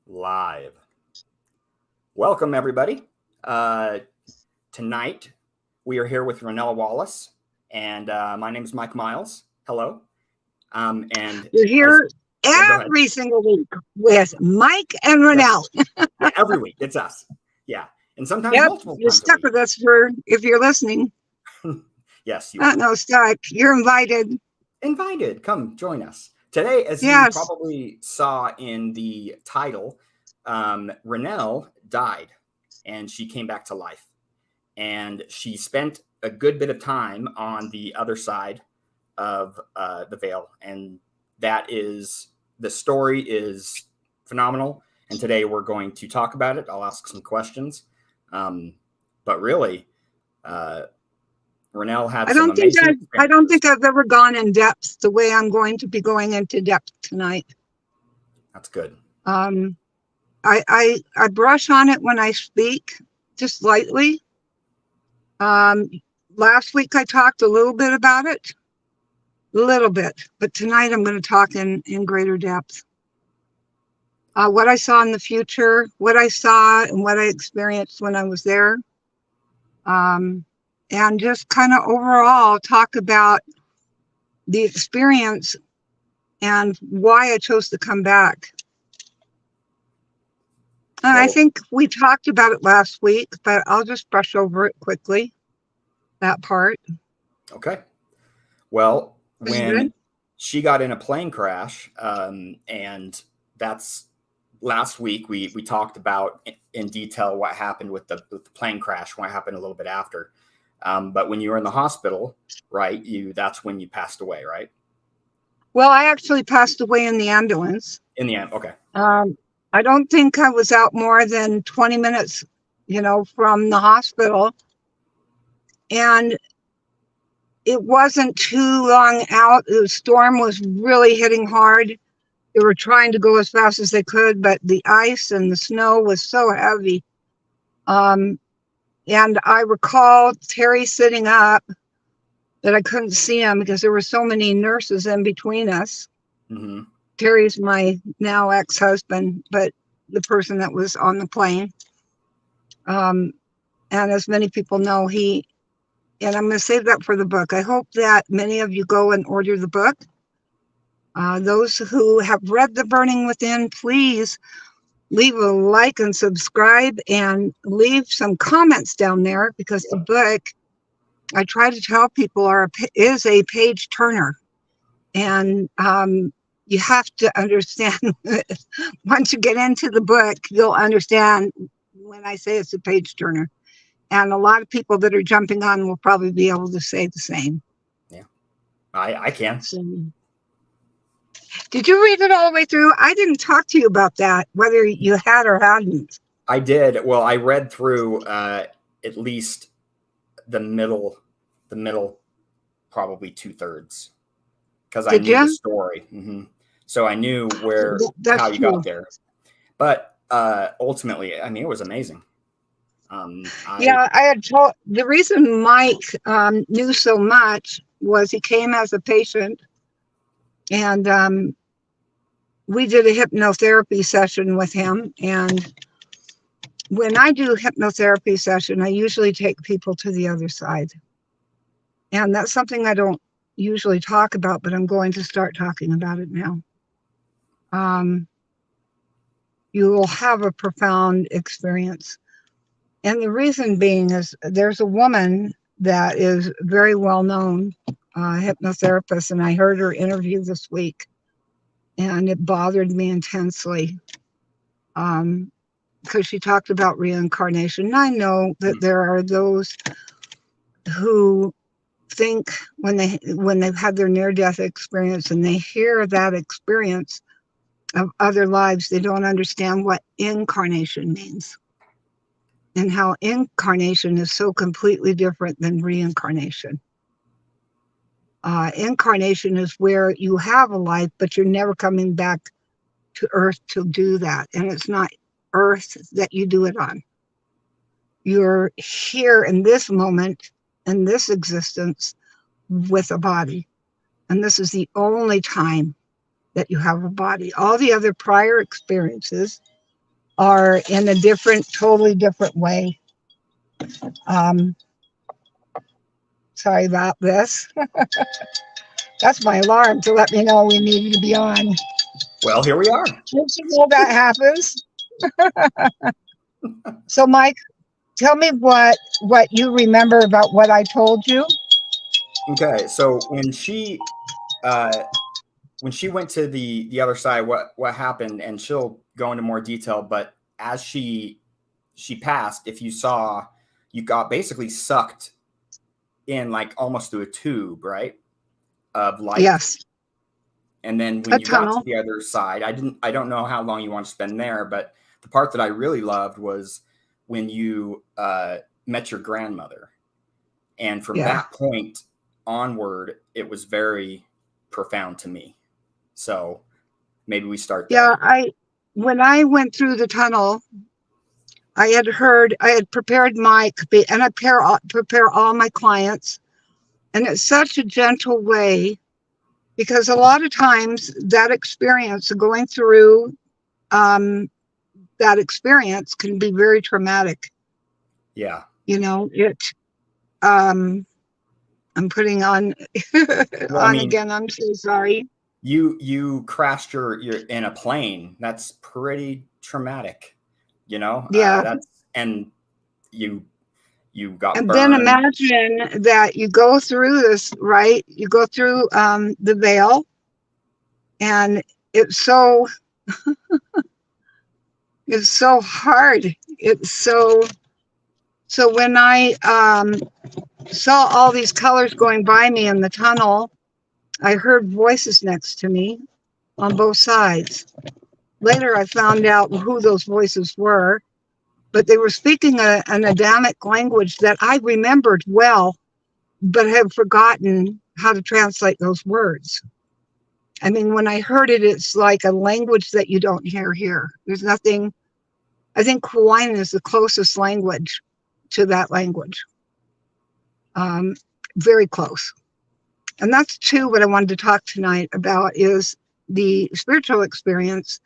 Live. Welcome, everybody. Tonight, we are here with Ranelle Wallace, and my name is Mike Miles. Hello. And You're here every single week with Mike and Ranelle. Every week, it's us. Yeah, and sometimes multiple you're times stuck with us for if you're listening. Yes, you are. No, stuck. You're invited. Invited. Come join us today. As you probably saw in the title, Ranelle died, and she came back to life, and she spent a good bit of time on the other side of the veil, and that is the story is phenomenal. And today we're going to talk about it. I'll ask some questions, but really, Ranelle had. I don't think I've ever gone in depth the way I'm going to be going into depth tonight. That's good. I brush on it when I speak, just lightly. Last week I talked a little bit about it, but tonight I'm going to talk in greater depth. What I saw in the future, what I saw and what I experienced when I was there. And just kind of overall talk about the experience and why I chose to come back. And I think we talked about it last week, but I'll just brush over it quickly, that part. Okay. Well, when she got in a plane crash, and that's last week, we talked about in detail what happened with the plane crash, what happened a little bit after. But when you were in the hospital, right, that's when you passed away, right? Well, I actually passed away in the ambulance. In the end, okay. I don't think I was out more than 20 minutes, from the hospital. And it wasn't too long out. The storm was really hitting hard. They were trying to go as fast as they could, but the ice and the snow was so heavy. And I recall Terry sitting up, that I couldn't see him because there were so many nurses in between us. Mm-hmm. Terry's my now ex-husband, but the person that was on the plane. And as many people know, and I'm going to save that for the book. I hope that many of you go and order the book. Those who have read The Burning Within, please leave a like and subscribe and leave some comments down there, because the book, I try to tell people, is a page turner. And you have to understand, once you get into the book, you'll understand when I say it's a page turner. And a lot of people that are jumping on will probably be able to say the same. Yeah, I can. So, did you read it all the way through? I didn't talk to you about that, whether you had or hadn't. I did. Well, I read through at least the middle, probably 2/3, because I knew the story. Mm-hmm. So I knew how you got there. But ultimately, I mean, it was amazing. I had told, the reason Mike knew so much was he came as a patient, and we did a hypnotherapy session with him. And when I do a hypnotherapy session, I usually take people to the other side. And that's something I don't usually talk about, but I'm going to start talking about it now. You will have a profound experience. And the reason being is there's a woman that is very well known, hypnotherapist, and I heard her interview this week, and it bothered me intensely, because she talked about reincarnation. And I know that there are those who think when they've had their near-death experience and they hear that experience of other lives, they don't understand what incarnation means, and how incarnation is so completely different than reincarnation. Incarnation is where you have a life, but you're never coming back to Earth to do that. And it's not Earth that you do it on. You're here in this moment, in this existence, with a body. And this is the only time that you have a body. All the other prior experiences are in a totally different way. Um, sorry about this. That's my alarm to let me know we needed to be on. Well, here we are. Once you know that happens. So, Mike, tell me what you remember about what I told you. Okay, so when she went to the other side, what happened, and she'll go into more detail, but as she passed, if you saw, you got basically sucked in like almost to a tube, right, of light. Yes. And then when you got to the other side, I don't know how long you want to spend there, but the part that I really loved was when you met your grandmother. And from that point onward, it was very profound to me. So maybe we start there. Yeah, when I went through the tunnel, I had prepared Mike, and I prepare all my clients. And it's such a gentle way, because a lot of times that experience of going through that experience can be very traumatic. Yeah. You know, I'm putting on again. I'm so sorry. You crashed your in a plane. That's pretty traumatic, you know? Yeah. And you got and burned. Then imagine that you go through this, right? You go through the veil, and it's so it's so hard. It's so when I saw all these colors going by me in the tunnel, I heard voices next to me on both sides. Later, I found out who those voices were, but they were speaking an Adamic language that I remembered well, but have forgotten how to translate those words. I mean, when I heard it, it's like a language that you don't hear here. There's nothing. I think Hawaiian is the closest language to that language. Very close. And that's too what I wanted to talk tonight about, is the spiritual experience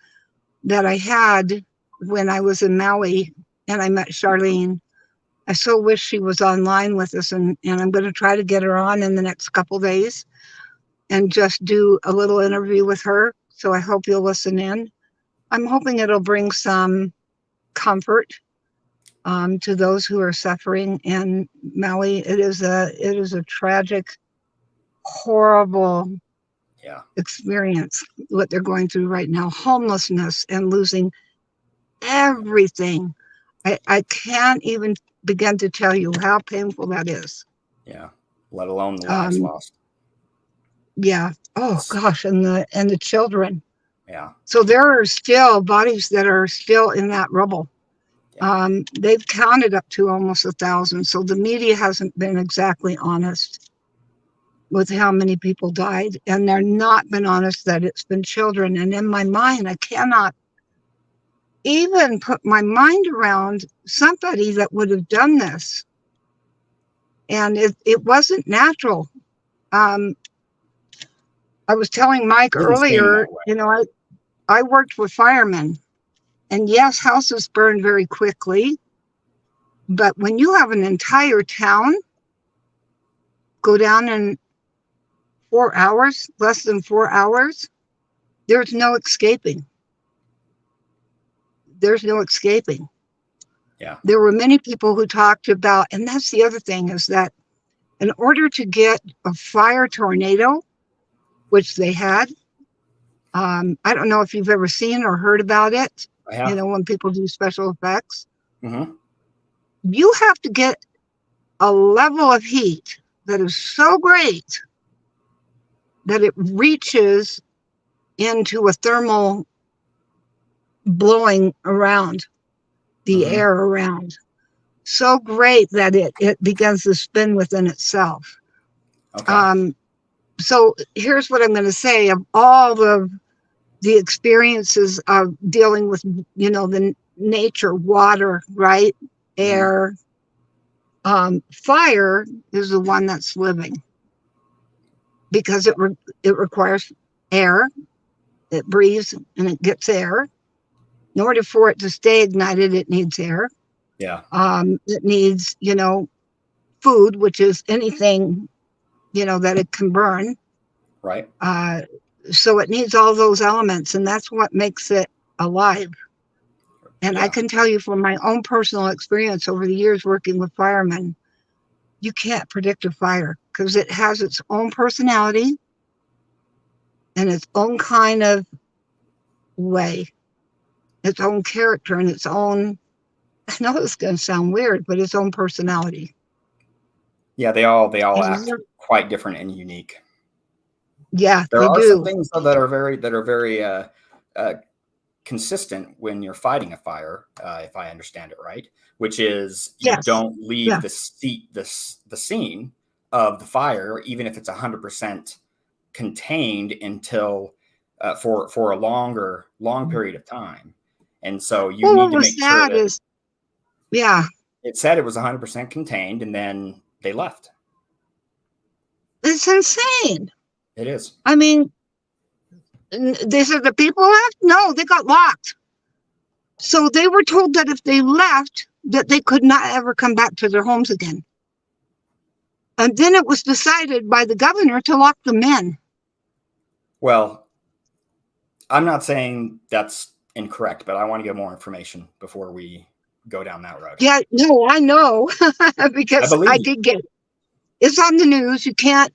that I had when I was in Maui and I met Charlene. I so wish she was online with us, and I'm going to try to get her on in the next couple days and just do a little interview with her. So I hope you'll listen in. I'm hoping it'll bring some comfort to those who are suffering in Maui. It is a tragic, horrible experience, what they're going through right now. Homelessness and losing everything. I can't even begin to tell you how painful that is. Yeah, let alone the lives lost. Yeah. Oh gosh, and the children. Yeah. So there are still bodies that are still in that rubble. Yeah. They've counted up to almost 1,000. So the media hasn't been exactly honest with how many people died, and they're not been honest that it's been children. And in my mind, I cannot even put my mind around somebody that would have done this. And it wasn't natural. I was telling Mike earlier, you know, I worked with firemen, and yes, houses burn very quickly. But when you have an entire town go down in 4 hours, less than 4 hours, there's no escaping. There's no escaping. Yeah. There were many people who talked about, and that's the other thing, is that in order to get a fire tornado, which they had, I don't know if you've ever seen or heard about it. I have. You know, when people do special effects, mm-hmm. You have to get a level of heat that is so great that it reaches into a thermal blowing around the mm-hmm. air around. So great that it begins to spin within itself. Okay. So here's what I'm going to say. Of all of the experiences of dealing with, you know, the nature, water, right, air, fire is the one that's living, because it requires air. It breathes and it gets air. In order for it to stay ignited, it needs air. Yeah. It needs, food, which is anything, that it can burn. Right. So it needs all those elements, and that's what makes it alive. And I can tell you from my own personal experience over the years working with firemen, you can't predict a fire because it has its own personality and its own kind of way, its own character, and its own, I know it's going to sound weird, but its own personality. Yeah, they all act quite different and unique. Yeah, there they are do. some things though that are very consistent when you're fighting a fire, if I understand it right, which is you don't leave the scene of the fire, even if it's 100% contained until for a long period of time. And so you need to make sure that it said it was 100% contained, and then they left. It's insane. It is. I mean, they said the people left? No, they got locked. So they were told that if they left, that they could not ever come back to their homes again. And then it was decided by the governor to lock them in. Well, I'm not saying that's incorrect, but I want to get more information before we go down that road. Yeah, no, I know because I did get it. It's on the news. You can't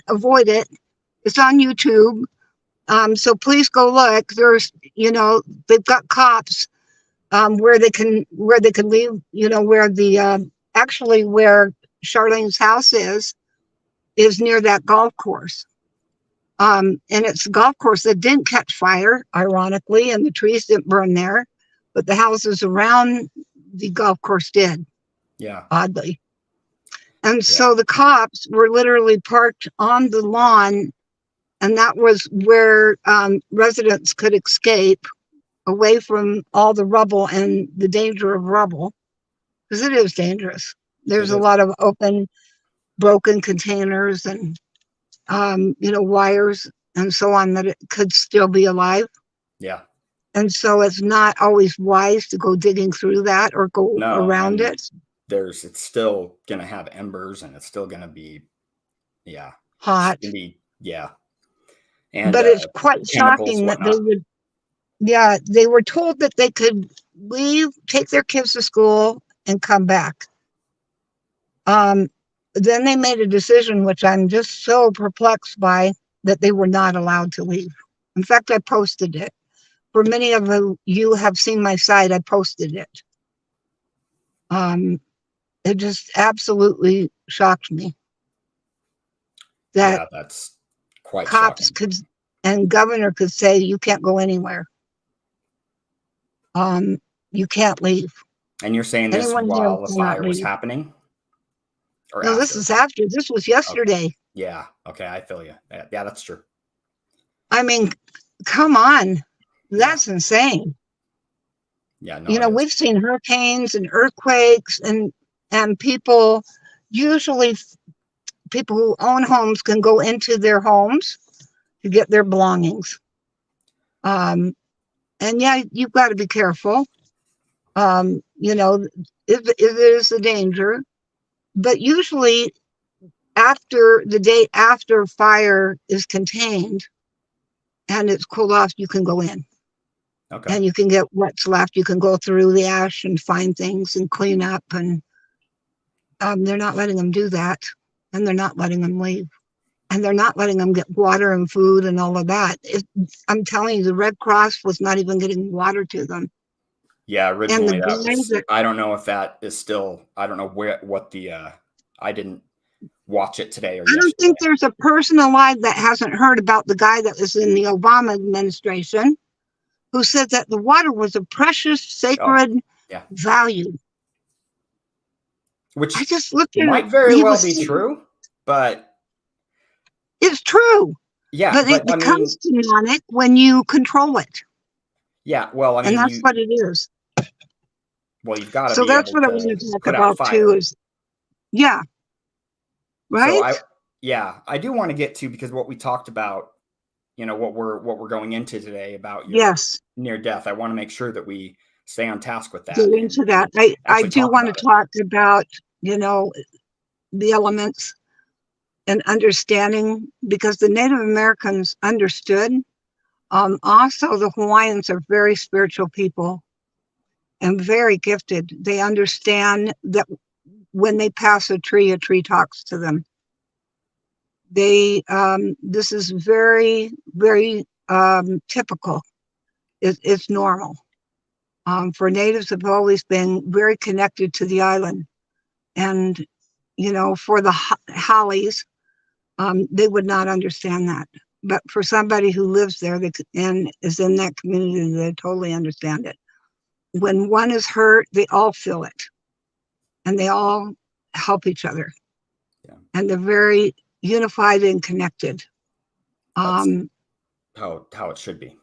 avoid it. It's on YouTube. So please go look. There's, they've got cops where they can leave, where the actually where Charlene's house is near that golf course. And it's a golf course that didn't catch fire, ironically, and the trees didn't burn there, but the houses around the golf course did. Yeah. Oddly. And so the cops were literally parked on the lawn, and that was where residents could escape away from all the rubble and the danger of rubble, because it is dangerous. There's a lot of open, broken containers and, wires and so on that it could still be alive. Yeah. And so it's not always wise to go digging through that or go around it. It's still going to have embers, and it's still going to be, hot. And, but it's quite shocking that they would, they were told that they could leave, take their kids to school, and come back. Then they made a decision, which I'm just so perplexed by, that they were not allowed to leave. In fact, I posted it. For many of you have seen my site, I posted it. It just absolutely shocked me that that's quite cops shocking. could and governor could say you can't go anywhere. You can't leave. And you're saying this while the fire was happening? Or no, this is after. This was yesterday. Okay. Yeah. Okay, I feel you. Yeah, that's true. I mean, come on. That's insane. Yeah, no. We've seen hurricanes and earthquakes, and people, usually people who own homes, can go into their homes to get their belongings. And you've got to be careful. It is a danger, but usually after the day after fire is contained and it's cooled off, you can go in. Okay. And you can get what's left. You can go through the ash and find things and clean up, and they're not letting them do that, and they're not letting them leave, and they're not letting them get water and food and all of that. I'm telling you, the Red Cross was not even getting water to them. Yeah, originally I don't know if that is still, I don't know what the I didn't watch it today or yesterday. I don't think there's a person alive that hasn't heard about the guy that was in the Obama administration who said that the water was a precious, sacred value. Which I just looked at might very well be true, but it's true. Yeah, but it becomes demonic when you control it. Yeah, well, I mean, and that's what it is. Well, you've got to. So that's what I want to talk about too. Is right? So I do want to get to, because what we talked about, what we're going into today about your Yes. near death. I want to make sure that we stay on task with that. Get into that. I do want to talk about, the elements and understanding, because the Native Americans understood. Also, the Hawaiians are very spiritual people and very gifted. They understand that when they pass a tree talks to them. This is very, very typical. It's normal. For natives have always been very connected to the island. And, for the Hollies, they would not understand that. But for somebody who lives there and is in that community, they totally understand it. When one is hurt, they all feel it. And they all help each other. Yeah. And they're very unified and connected. That's how it should be.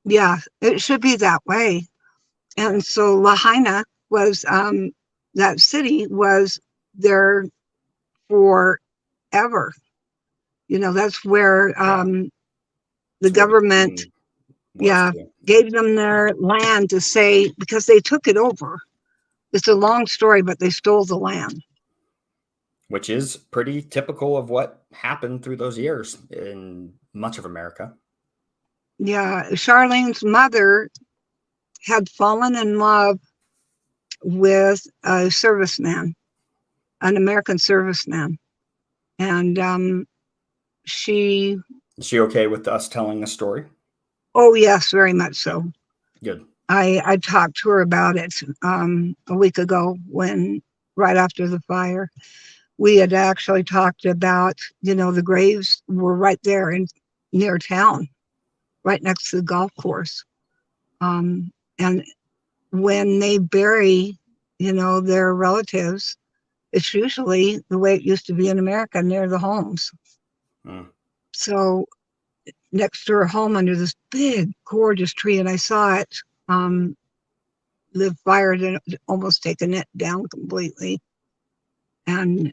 Yeah, it should be that way. And so Lahaina was, that city was there forever. That's where the government, gave them their land to say, because they took it over. It's a long story, but they stole the land. Which is pretty typical of what happened through those years in much of America. Yeah, Charlene's mother had fallen in love with a serviceman, an American serviceman. And Is she okay with us telling the story? Oh, yes, very much so. Good. I talked to her about it a week ago right after the fire. We had actually talked about, the graves were right there near town, right next to the golf course. And when they bury, their relatives, it's usually the way it used to be in America, near the homes. So next to her home, under this big, gorgeous tree, and I saw it, the fire had almost taken it down completely. And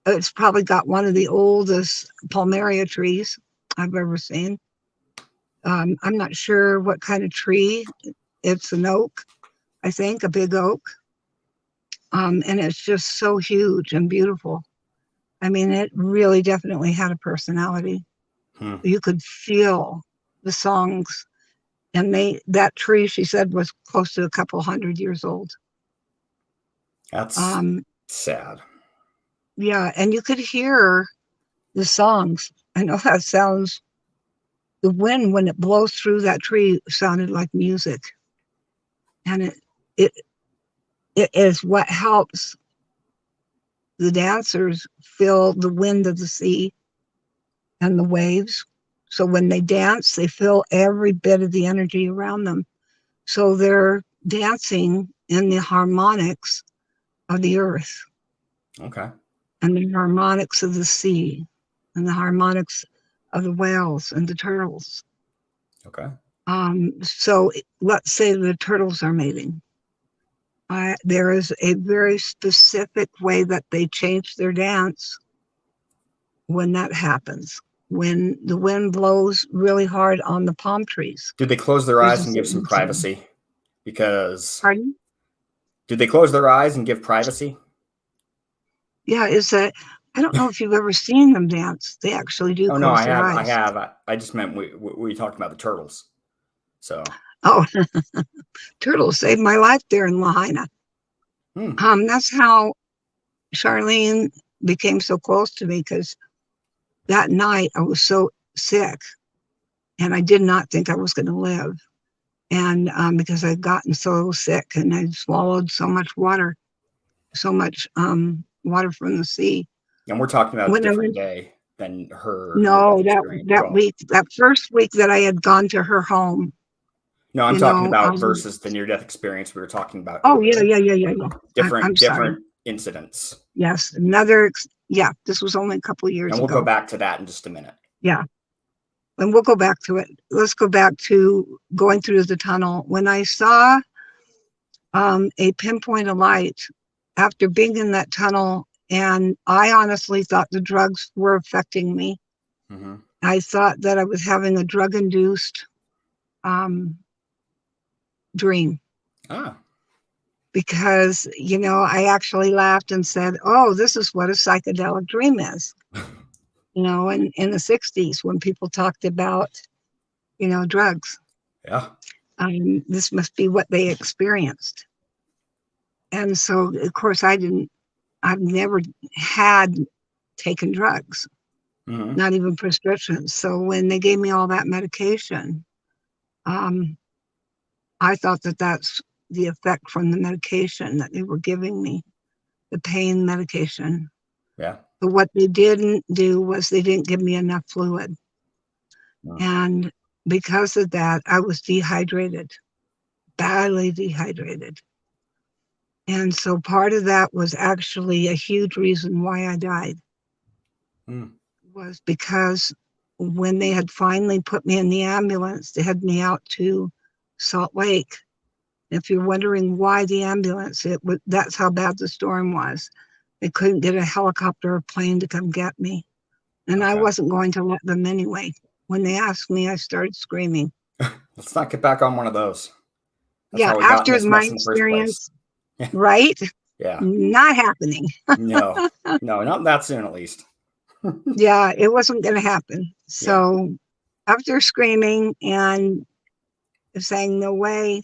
it's probably got one of the oldest palmaria trees I've ever seen. I'm not sure what kind of tree. It's an oak, I think, a big oak. And it's just so huge and beautiful. I mean, it really definitely had a personality. You could feel the songs. And that tree, she said, was close to a couple 100 years old. That's sad. Yeah, and you could hear the songs. I know that sounds, the wind, when it blows through that tree, sounded like music. And it is what helps the dancers feel the wind of the sea and the waves. So when they dance, they feel every bit of the energy around them. So they're dancing in the harmonics of the earth. Okay. And the harmonics of the sea, and the harmonics of the whales and the turtles. Okay. So let's say the turtles are mating. There is a very specific way that they change their dance when that happens. When the wind blows really hard on the palm trees. Did they close their eyes and give some privacy? Because Pardon? Did they close their eyes and give privacy? Yeah, I don't know if you've ever seen them dance. They actually do close their eyes. I have. I just meant we talked about the turtles. So. Oh, turtles saved my life there in Lahaina. That's how Charlene became so close to me, because that night I was so sick and I did not think I was going to live. And because I'd gotten so sick and I'd swallowed so much water from the sea. And we're talking about a different day than her. No, that week, that first week that I had gone to her home. No, I'm talking about versus the near-death experience we were talking about. Oh, yeah. Different incidents. Yes, this was only a couple of years ago. And we'll go back to that in just a minute. Yeah, and we'll go back to it. Let's go back to going through the tunnel. When I saw a pinpoint of light after being in that tunnel, and I honestly thought the drugs were affecting me. I thought that I was having a drug-induced dream. Ah. Because, I actually laughed and said, oh, this is what a psychedelic dream is. In the 60s when people talked about, drugs. Yeah. This must be what they experienced. And so, of course, I've never had taken drugs, not even prescriptions. So when they gave me all that medication, I thought that that's the effect from the medication that they were giving me, the pain medication. Yeah. But what they didn't do was they didn't give me enough fluid. And because of that, I was dehydrated, badly dehydrated. And so part of that was actually a huge reason why I died. Was because when they had finally put me in the ambulance to head me out to Salt Lake. If you're wondering why the ambulance, that's how bad the storm was. They couldn't get a helicopter or plane to come get me. And I wasn't going to let them anyway. When they asked me, I started screaming. Let's not get back on one of those. That's how we got in this mess in the first place. Right? Yeah. Not happening. No, not that soon at least. Yeah, it wasn't going to happen. So after screaming and saying no way,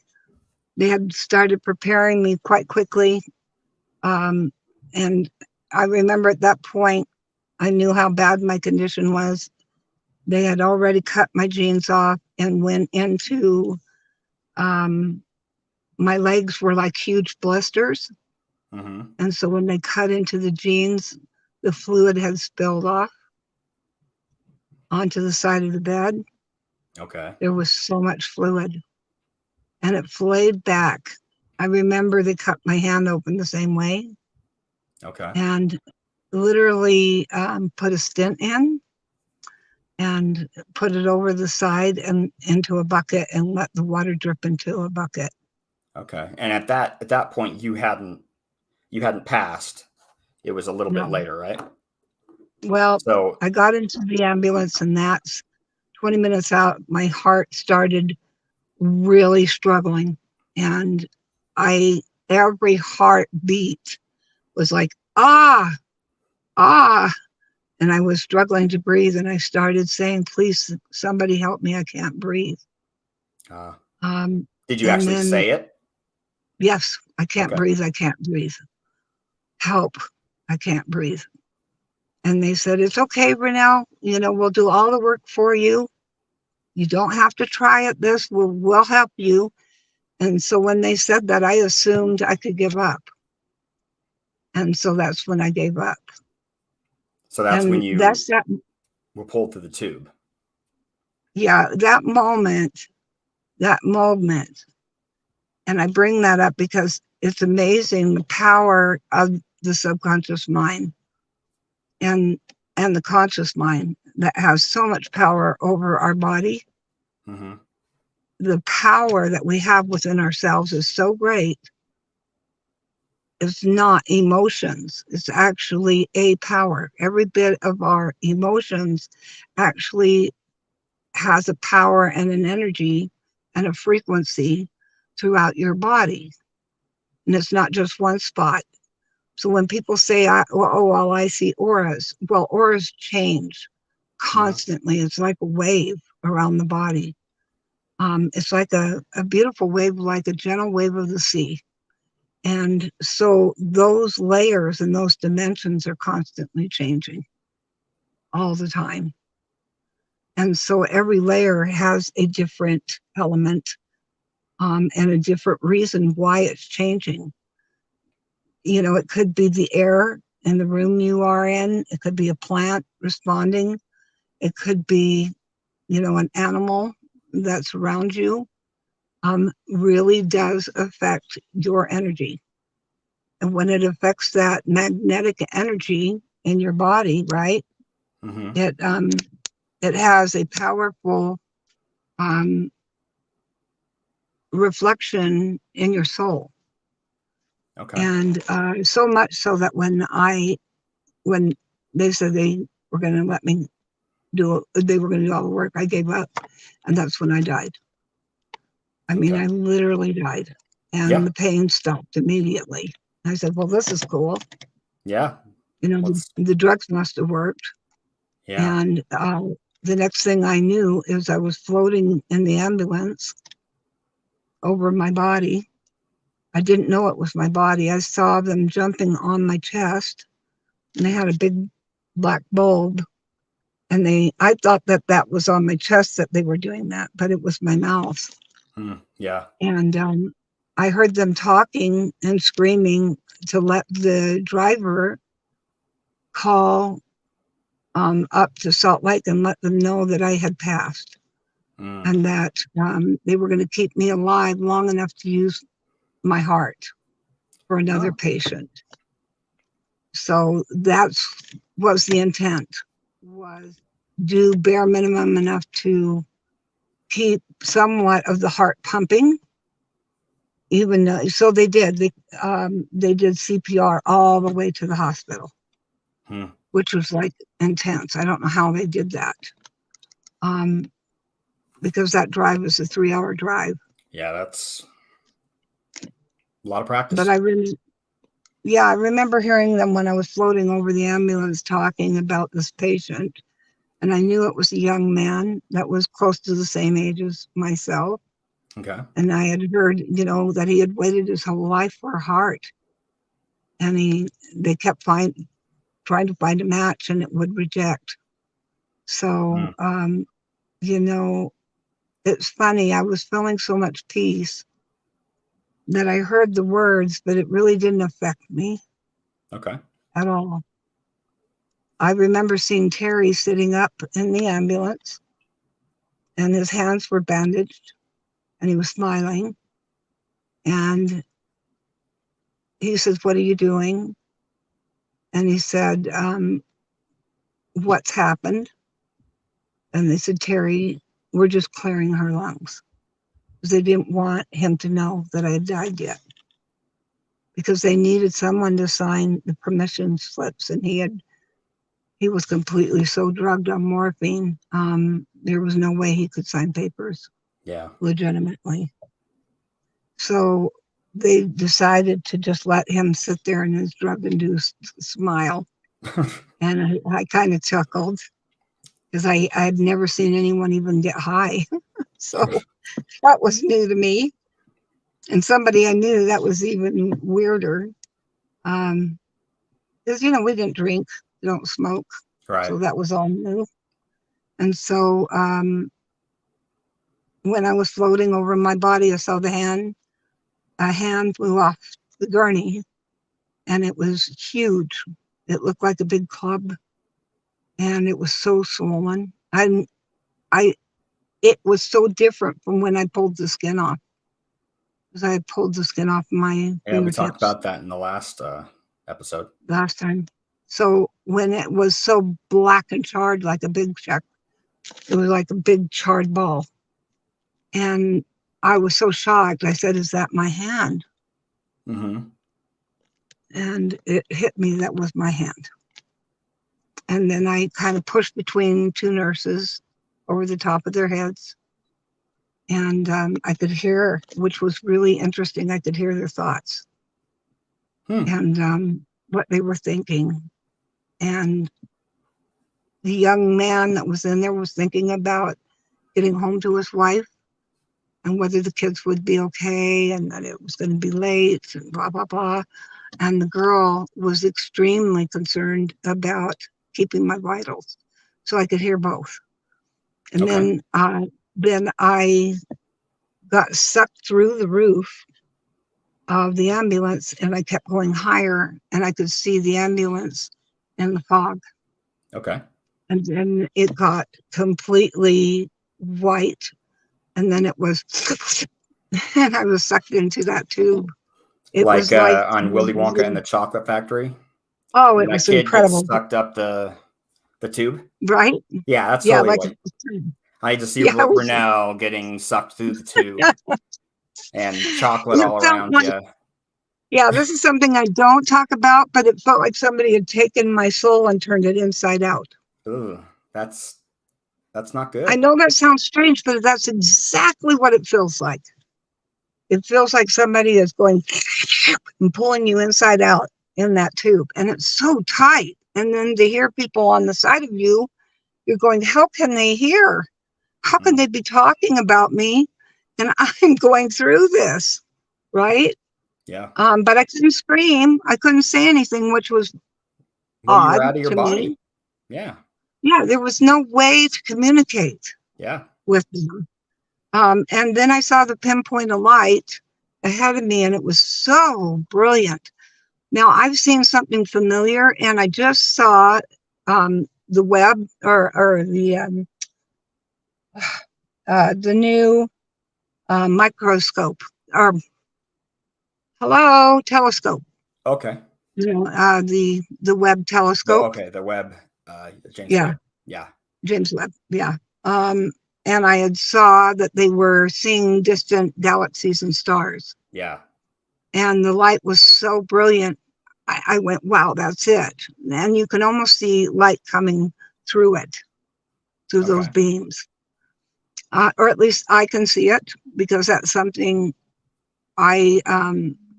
they had started preparing me quite quickly. And I remember at that point, I knew how bad my condition was. They had already cut my jeans off and went into, my legs were like huge blisters. And so when they cut into the jeans, the fluid had spilled off onto the side of the bed. Okay. There was so much fluid and it flayed back. I remember they cut my hand open the same way. Okay. And literally put a stent in and put it over the side and into a bucket and let the water drip into a bucket. Okay. And at that point you hadn't passed. It was a little bit later, right? Well, so I got into the ambulance and that's 20 minutes out, my heart started really struggling. And every heartbeat was like, ah. And I was struggling to breathe. And I started saying, please, somebody help me. I can't breathe. Did you actually say it? Yes, I can't breathe. I can't breathe. Help. I can't breathe. And they said, it's okay, Ranelle. We'll do all the work for you. You don't have to try it. We'll help you. And so when they said that, I assumed I could give up. And so that's when I gave up. So that's when you were pulled through the tube. Yeah, that moment. And I bring that up because it's amazing the power of the subconscious mind and the conscious mind that has so much power over our body. The power that we have within ourselves is so great. It's not emotions. It's actually a power. Every bit of our emotions actually has a power and an energy and a frequency throughout your body. And it's not just one spot. So when people say, I see auras. Well, auras change constantly. It's like a wave around the body. It's like a beautiful wave, like a gentle wave of the sea. And so those layers and those dimensions are constantly changing all the time. And so every layer has a different element and a different reason why it's changing. It could be the air in the room you are in. It could be a plant responding. It could be, an animal that's around you. Really does affect your energy. And when it affects that magnetic energy in your body, right, it has a powerful reflection in your soul. Okay. And so much so that when they said they were going to let me they were going to do all the work. I gave up, and that's when I died. I mean, I literally died, and the pain stopped immediately. I said, well, this is cool. Yeah. You know, the drugs must have worked. Yeah. And the next thing I knew is I was floating in the ambulance over my body. I didn't know it was my body. I saw them jumping on my chest, and they had a big black bulb. And I thought that was on my chest that they were doing that, but it was my mouth. Yeah. And I heard them talking and screaming to let the driver call up to Salt Lake and let them know that I had passed and that they were going to keep me alive long enough to use my heart for another patient. So that was the intent, was do bare minimum enough to keep somewhat of the heart pumping. Even though, so they did. They did CPR all the way to the hospital, which was like intense. I don't know how they did that, because that drive was a 3-hour drive. Yeah, that's a lot of practice. But I remember hearing them when I was floating over the ambulance talking about this patient, and I knew it was a young man that was close to the same age as myself. Okay. And I had heard, that he had waited his whole life for a heart, and they kept trying to find a match, and it would reject. So, it's funny. I was feeling so much peace that I heard the words, but it really didn't affect me. Okay. At all. I remember seeing Terry sitting up in the ambulance, and his hands were bandaged, and he was smiling. And he says, "What are you doing?" And he said, "What's happened?" And they said, "Terry, we're just clearing her lungs." Because they didn't want him to know that I had died yet. Because they needed someone to sign the permission slips, and he was completely so drugged on morphine. There was no way he could sign papers. Yeah. Legitimately. So they decided to just let him sit there in his drug-induced smile. And I kind of chuckled because I had never seen anyone even get high. So that was new to me. And somebody I knew, that was even weirder. Because, we didn't drink, we don't smoke. Right. So that was all new. And so when I was floating over my body, I saw a hand flew off the gurney, and it was huge. It looked like a big club, and it was so swollen. It was so different from when I pulled the skin off, because I had pulled the skin off my fingertips. We talked about that in the last episode. Last time. So when it was so black and charred, like a big check, it was like a big charred ball. And I was so shocked. I said, "Is that my hand?" Mm-hmm. And it hit me that was my hand. And then I kind of pushed between two nurses over the top of their heads. And I could hear, which was really interesting, I could hear their thoughts and what they were thinking. And the young man that was in there was thinking about getting home to his wife and whether the kids would be okay and that it was going to be late and blah, blah, blah. And the girl was extremely concerned about keeping my vitals. So I could hear both. And then I got sucked through the roof of the ambulance, and I kept going higher, and I could see the ambulance in the fog. Okay. And then it got completely white, and then it was, and I was sucked into that tube. It was like on Willy Wonka and the Chocolate Factory. Oh, it was incredible. Gets sucked up the tube. Right? Yeah, that's totally like what. I just see Ranelle getting sucked through the tube and chocolate all around you. Yeah, this is something I don't talk about, but it felt like somebody had taken my soul and turned it inside out. Ooh, that's That's not I good. know that sounds strange, but that's exactly what it feels like. It feels like somebody is going and pulling you inside out in that tube. And it's so tight. And then to hear people on the side of you, you're going, how can they hear? How can they be talking about me? And I'm going through this, right? Yeah. But I couldn't scream. I couldn't say anything, which was Well, you were odd out of your to body. me. Yeah. Yeah, there was no way to communicate Yeah. with them. And then I saw the pinpoint of light ahead of me, and it was so brilliant. Now, I've seen something familiar, and I just saw the web or the new microscope or telescope. Okay. You know, the Webb telescope. The Webb, James Yeah, Webb. Yeah. James Webb. Yeah. And I had saw that they were seeing distant galaxies and stars. Yeah. And the light was so brilliant. I went, wow, that's it. And you can almost see light coming through it, through those beams. Or at least I can see it, because that's something I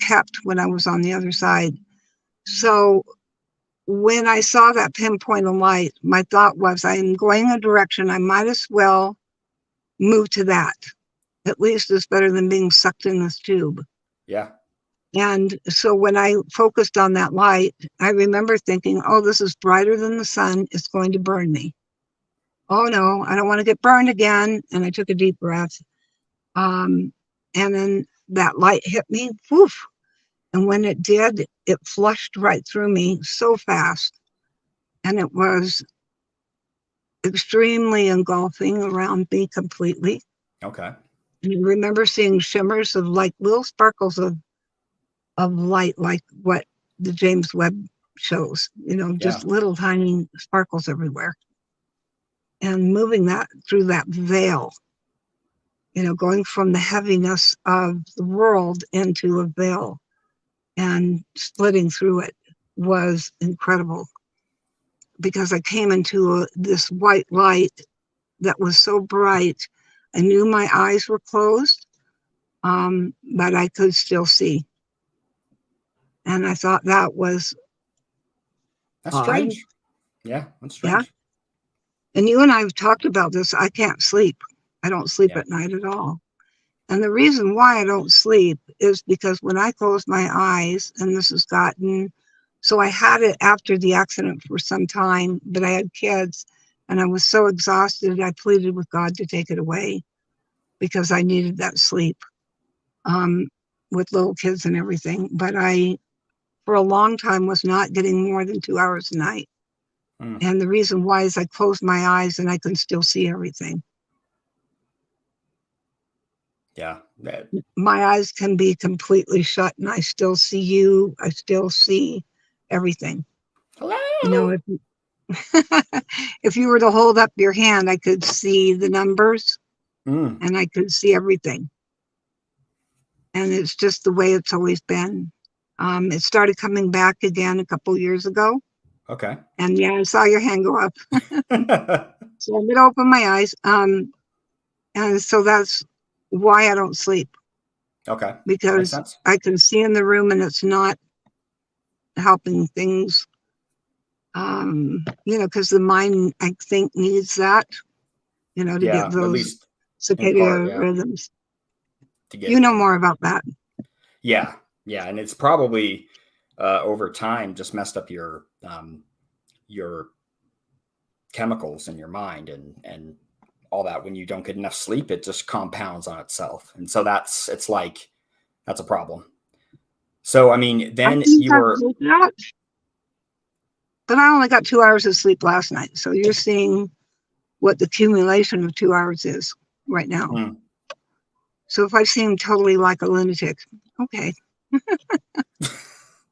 kept when I was on the other side. So when I saw that pinpoint of light, my thought was, I'm going a direction, I might as well move to that. At least it's better than being sucked in this tube. Yeah. And so when I focused on that light, I remember thinking, oh, this is brighter than the sun. It's going to burn me. Oh, no, I don't want to get burned again. And I took a deep breath. And then that light hit me. Woof. And when it did, it flushed right through me so fast. And it was extremely engulfing around me completely. Okay. And I remember seeing shimmers of like little sparkles of light, like what the James Webb shows, just little tiny sparkles everywhere. And moving that through that veil, going from the heaviness of the world into a veil and splitting through it was incredible, because I came into this white light that was so bright. I knew my eyes were closed, but I could still see. And I thought that was That's odd. strange. Yeah, that's strange. Yeah. And you and I have talked about this. I can't sleep. I don't sleep at night at all. And the reason why I don't sleep is because when I close my eyes, and this has gotten, so I had it after the accident for some time, but I had kids and I was so exhausted, I pleaded with God to take it away because I needed that sleep with little kids and everything. But I, for a long time, was not getting more than 2 hours a night. And the reason why is I closed my eyes and I can still see everything. Yeah. My eyes can be completely shut and I still see you. I still see everything. Hello. If you were to hold up your hand, I could see the numbers and I could see everything. And it's just the way it's always been. It started coming back again a couple years ago. Okay. And I saw your hand go up. So I'm going to open my eyes. And so that's why I don't sleep. Okay. Because I can see in the room and it's not helping things. Because the mind, I think, needs that, to get those circadian rhythms. You know more about that. Yeah. Yeah. And it's probably over time just messed up your chemicals in your mind and all that. When you don't get enough sleep, it just compounds on itself. And so that's a problem. So, I mean, then you were... But I only got 2 hours of sleep last night. So you're seeing what the accumulation of 2 hours is right now. So if I seem totally like a lunatic, okay.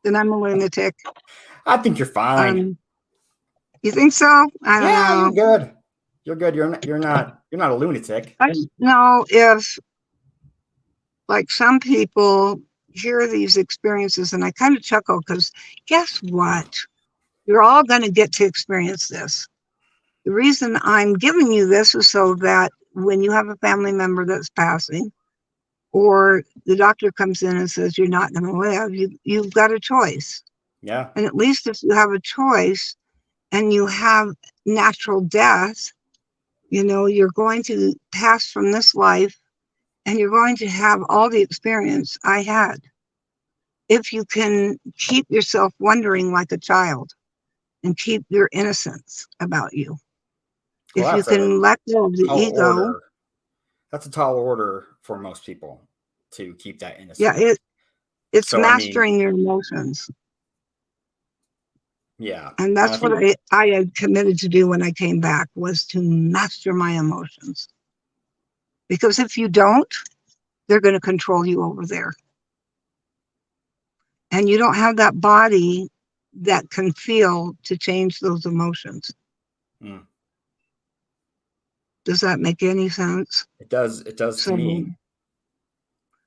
Then I'm a lunatic. I think you're fine. You think so? I don't know. You're good. You're good. You're not a lunatic. I don't know if, like, some people hear these experiences and I kind of chuckle because guess what? You're all going to get to experience this. The reason I'm giving you this is so that when you have a family member that's passing, or the doctor comes in and says you're not going to live, you've got a choice. Yeah. And at least if you have a choice and you have natural death, you're going to pass from this life and you're going to have all the experience I had. If you can keep yourself wondering like a child and keep your innocence about you. Well, If you that's a can let go of the tall ego. order. That's a tall order for most people to keep that Yeah, innocence. it's So, mastering your emotions. Yeah. And that's what I had committed to do when I came back, was to master my emotions. Because if you don't, they're going to control you over there. And you don't have that body that can feel to change those emotions. Mm. Does that make any sense? It does. It does to me.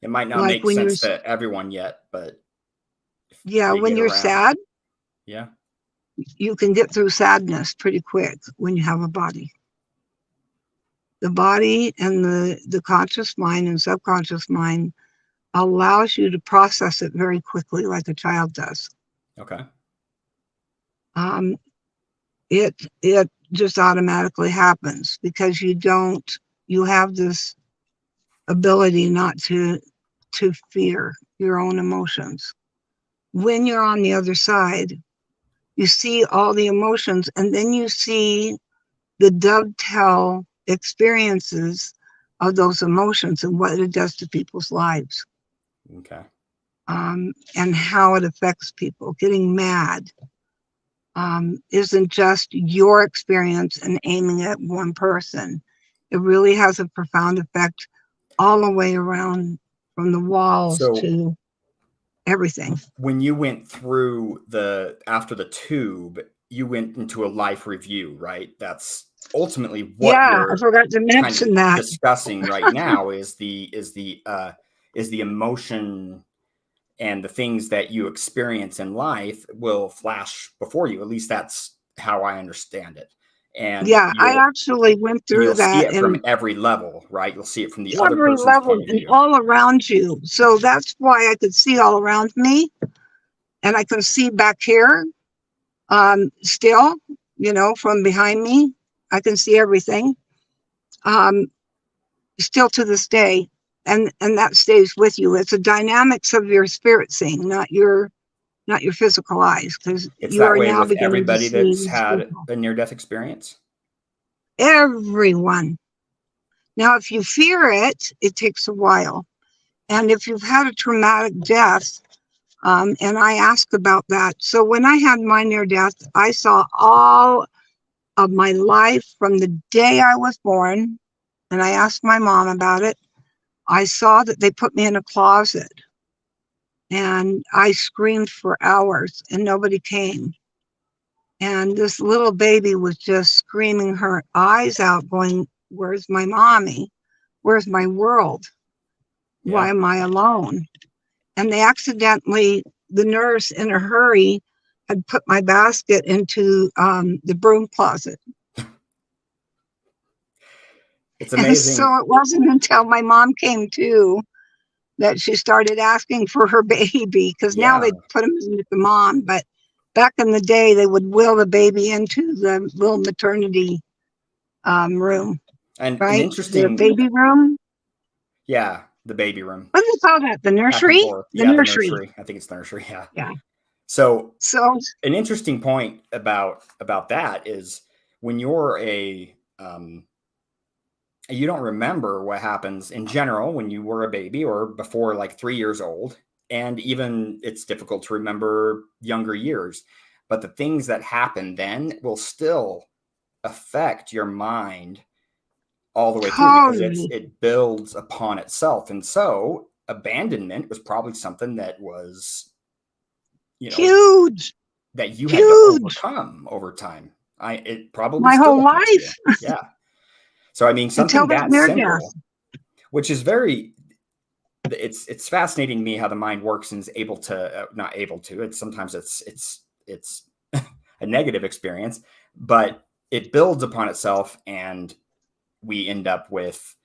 It might not make sense to everyone yet, but yeah, when you're sad, yeah, you can get through sadness pretty quick when you have a body. The body and the conscious mind and subconscious mind allows you to process it very quickly, like a child does. Okay. It just automatically happens because you have this ability not to fear your own emotions. When you're on the other side, you see all the emotions, and then you see the dovetail experiences of those emotions and what it does to people's lives. Okay. And how it affects people. Getting mad isn't just your experience and aiming at one person. It really has a profound effect all the way around, from the walls to everything. When you went through after the tube, you went into a life review, right? That's ultimately what I forgot to mention that. Discussing right now is the emotion and the things that you experience in life will flash before you. At least that's how I understand it. And I actually went through that. You'll see it from every level, right? You'll see it from the other person's level point of view. And all around you. So that's why I could see all around me. And I can see back here, still, from behind me. I can see everything. Still to this day. And that stays with you. It's the dynamics of your spirit seeing, not your physical eyes, because you are now beginning everybody to see that's had a near-death experience. Everyone. Now, if you fear it, it takes a while. And if you've had a traumatic death, and I ask about that. So when I had my near death, I saw all of my life from the day I was born, and I asked my mom about it. I saw that they put me in a closet, and I screamed for hours, and nobody came. And this little baby was just screaming her eyes out, going, "Where's my mommy? Where's my world? Why am I alone?" And they accidentally, the nurse in a hurry had put my basket into the broom closet. It's amazing. And so it wasn't until my mom came to that she started asking for her baby, because now they put him in with the mom. But back in the day, they would wheel the baby into the little maternity room. And right? An interesting, the baby room. Yeah, the baby room. What do they call that? The nursery? The nursery. I think it's the nursery. Yeah. Yeah. So an interesting point about that is when you're you don't remember what happens in general when you were a baby or before like 3 years old. And even it's difficult to remember younger years, but the things that happen then will still affect your mind all the way through, because it builds upon itself. And so abandonment was probably something that was, huge, that you had to overcome over time. It probably my whole life. Yeah. So, I mean, something that simple, which is it's fascinating to me how the mind works and is able to, not able to, sometimes it's a negative experience, but it builds upon itself, and we end up with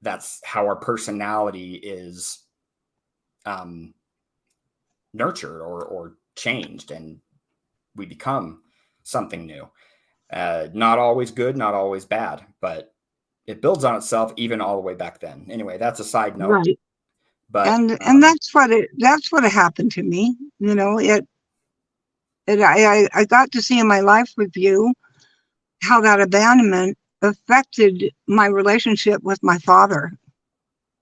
that's how our personality is nurtured or changed, and we become something new. Not always good, not always bad, but it builds on itself even all the way back then. Anyway, that's a side note. Right. But And that's what happened to me. You know, I got to see in my life review how that abandonment affected my relationship with my father.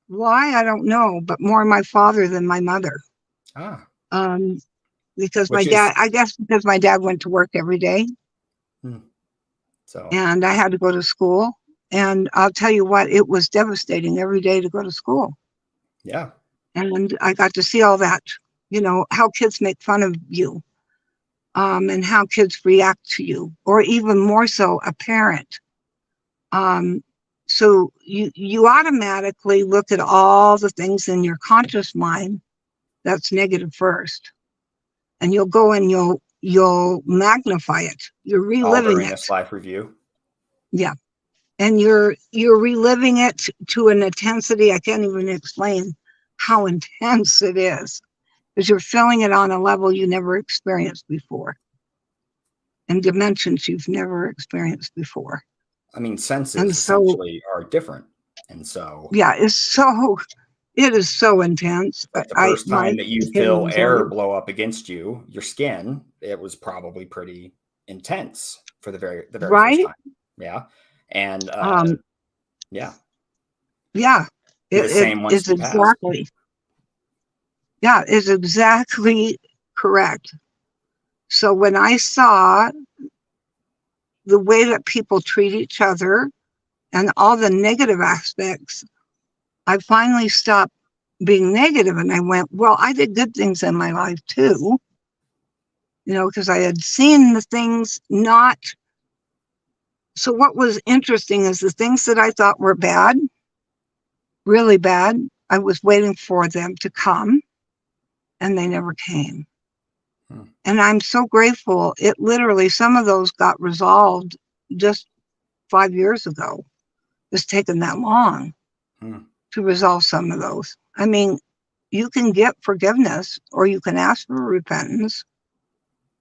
Why, I don't know, but more my father than my mother. Because my dad, I guess because my dad went to work every day. So, and I had to go to school. And I'll tell you what, it was devastating every day to go to school. Yeah. And I got to see all that, you know, how kids make fun of you, and how kids react to you, or even more so, a parent. So you automatically look at all the things in your conscious mind that's negative first, and you'll go and you'll magnify it. You're reliving during this life review. Yeah. And you're reliving it to an intensity I can't even explain how intense it is, because you're feeling it on a level you never experienced before, and dimensions you've never experienced before. I mean, senses essentially are different, and so yeah, it is so intense. But the first time that you feel air blow up against you, your skin, it was probably pretty intense for the very first time. Yeah. And yeah. The same once you exactly passed. Yeah, it's exactly correct. So when I saw the way that people treat each other and all the negative aspects, I finally stopped being negative, and I went, well, I did good things in my life too. You know, because I had seen the things not. So what was interesting is the things that I thought were bad, really bad, I was waiting for them to come, and they never came. And I'm so grateful. It literally, some of those got resolved just 5 years ago. It's taken that long to resolve some of those. I mean, you can get forgiveness, or you can ask for repentance,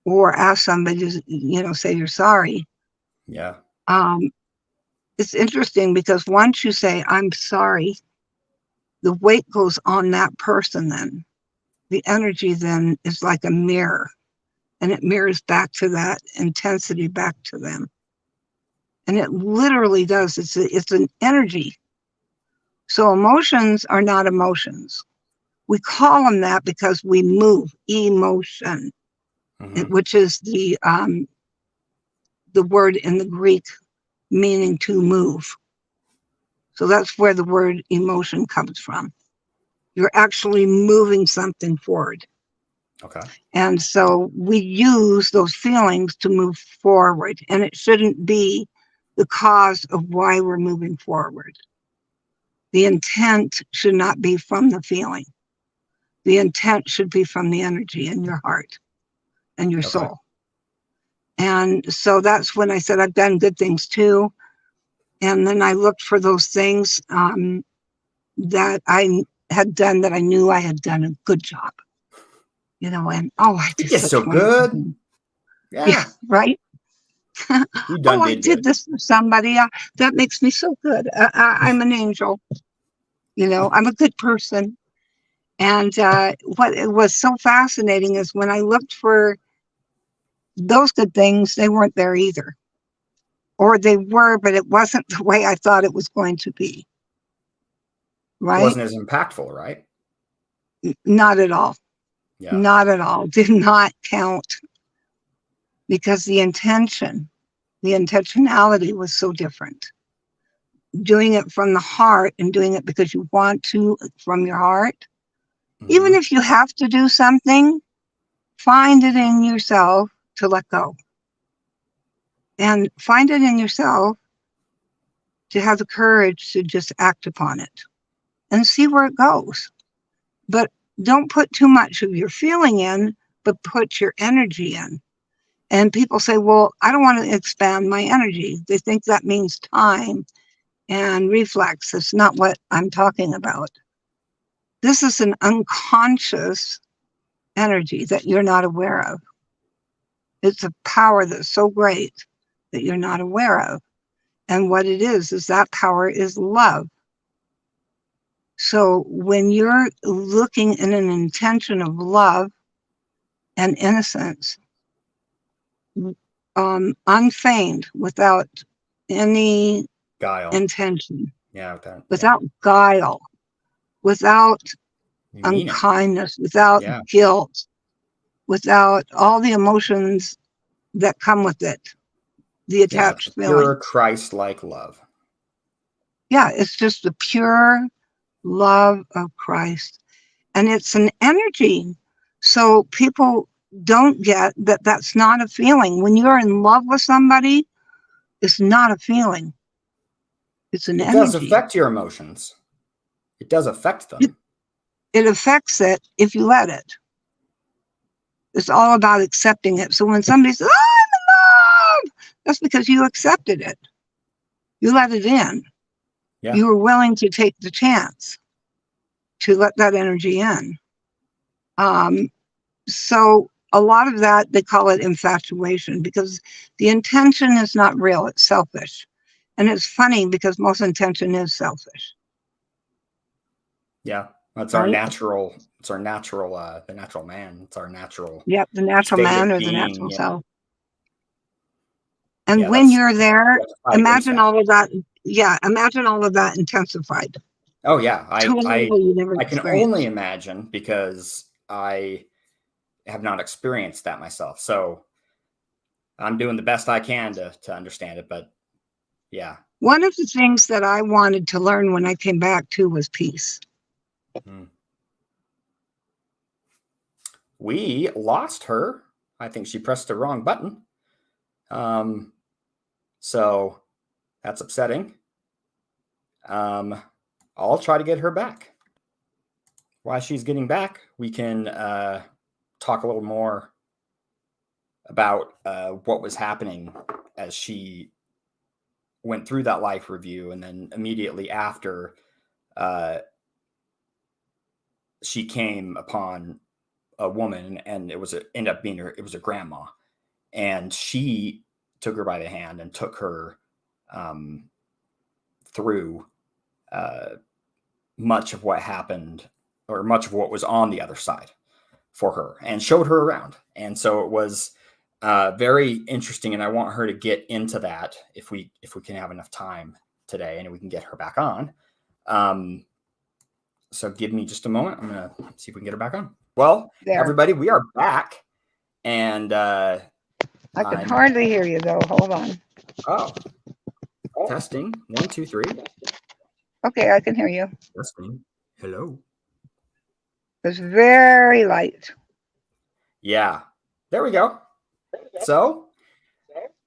or ask somebody to, you know, say you're sorry. Yeah. It's interesting because once you say, I'm sorry, the weight goes on that person then. The energy then is like a mirror, and it mirrors back to that intensity back to them. And it literally does. It's an energy. So emotions are not emotions. We call them that because we move, emotion, which is the word in the Greek meaning to move. So that's where the word emotion comes from. You're actually moving something forward. Okay. And so we use those feelings to move forward, and it shouldn't be the cause of why we're moving forward. The intent should not be from the feeling. The intent should be from the energy in your heart and your soul. And so that's when I said, I've done good things too. And then I looked for those things that I had done that I knew I had done a good job. You know, and I did such so good. Yeah, right. I did this for somebody. That makes me so good. I'm an angel. You know, I'm a good person. And what was so fascinating is when I looked for those good things, they weren't there either. Or they were, but it wasn't the way I thought it was going to be. Right? It wasn't as impactful, right? Not at all. Yeah. Not at all. Did not count. Because the intentionality was so different. Doing it from the heart and doing it because you want to from your heart. Even if you have to do something, find it in yourself to let go. And find it in yourself to have the courage to just act upon it and see where it goes. But don't put too much of your feeling in, but put your energy in. And people say, well, I don't want to expand my energy. They think that means time and reflex. It's not what I'm talking about. This is an unconscious energy that you're not aware of. It's a power that's so great that you're not aware of. And what it is that power is love. So when you're looking in an intention of love and innocence, unfeigned, without any guile, intention, without guile, without unkindness, without guilt, without all the emotions that come with it, the attached feelings. Pure Christ-like love. Yeah, it's just the pure love of Christ. And it's an energy. So people don't get that that's not a feeling. When you're in love with somebody, it's not a feeling. It's an energy. It does affect your emotions. It does affect them. It affects it if you let it. It's all about accepting it. So when somebody says, oh, I'm in love, that's because you accepted it. You let it in. Yeah. You were willing to take the chance to let that energy in. So a lot of that, they call it infatuation, because the intention is not real. It's selfish. And it's funny because most intention is selfish. Yeah. That's our natural, it's our natural, the natural man. It's our natural. Yep. The natural man or the natural self. And when you're there, imagine all of that. Yeah. Imagine all of that intensified. Oh yeah. I can only imagine, because I have not experienced that myself. So I'm doing the best I can to understand it, but yeah. One of the things that I wanted to learn when I came back too was peace. We lost her. I think she pressed the wrong button. So that's upsetting. I'll try to get her back. While she's getting back, we can talk a little more about what was happening as she went through that life review, and then immediately after, she came upon a woman, and it was ended up being it was a grandma, and she took her by the hand and took her through much of what happened, or much of what was on the other side for her, and showed her around. And so it was very interesting, and I want her to get into that if we can have enough time today, and we can get her back on. So give me just a moment. I'm gonna see if we can get her back on. Well, everybody, we are back, and I can hardly hear you though. Hold on. Oh, testing 1 2 3. Okay, I can hear you. Testing. Hello. It's very light. Yeah, there we go. So